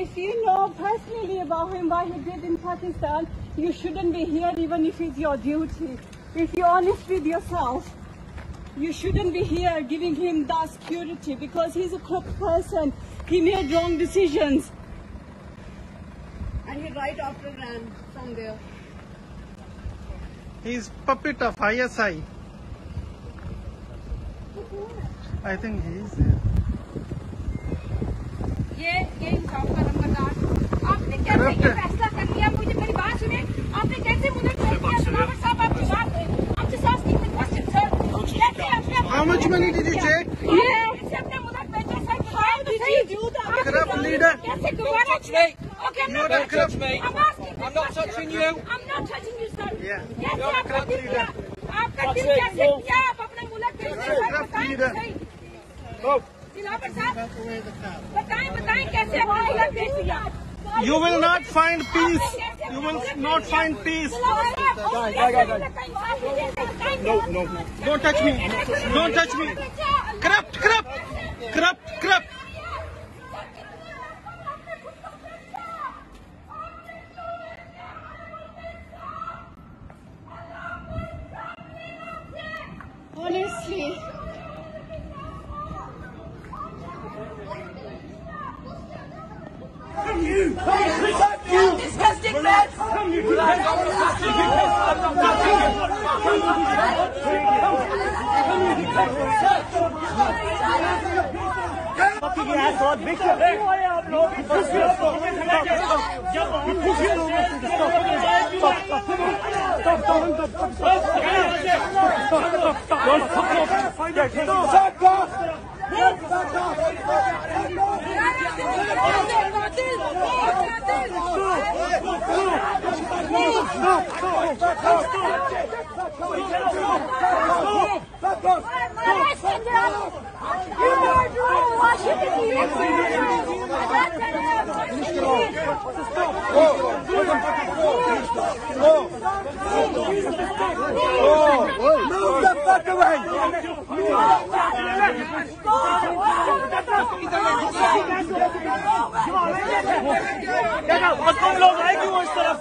if you know personally about him, what he did in Pakistan, you shouldn't be here even if it's your duty. If you're honest with yourself, you shouldn't be here giving him that security because he's a corrupt person. He made wrong decisions. And he right after ran from there. He's puppet of ISI. I think he is there. ये इंसाफ का नंबरदार आपने कैसे ये फैसला कर लिया? मुझे मेरी बात सुने, आपने कैसे मुझे सलावत साहब आप जवाब दें, आपसे साथ कितने क्वेश्चन सर, कैसे अपने How much money did you take? कैसे अपने मुल्क में जो sir how did you do that? Corrupt leader. कैसे दोबारा okay I'm not corrupt me. I'm not touching you. I'm not touching you sir. कैसे आपका दिल किया? आपका दिल कैसे किया? आप अपने मुल्क में बताएं कैसे अपना मुल्क बेच दिया? You will not find peace. You will not find peace. No. Don't touch me. Don't touch me. Corrupt. Honestly. You disgusting man! Move the fuck away! तुम लोग आएगी वो इस तरफ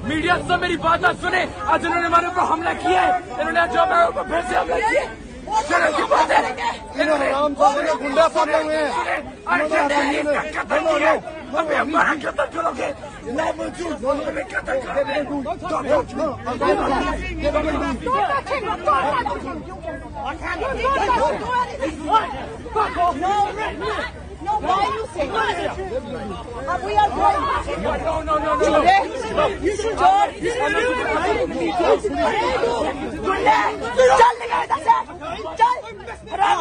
मीडिया से मेरी बात सुने। आज इन्होंने हमारे ऊपर हमला किया है, इन्होंने जो मेरे ऊपर फिर से हमला किया है। की बात है इन्होंने गुंडा पकड़े हुए हैं, हमें हमारा कत्ल करोगे No, why are you saying that? We are going. No. You should talk. Chal,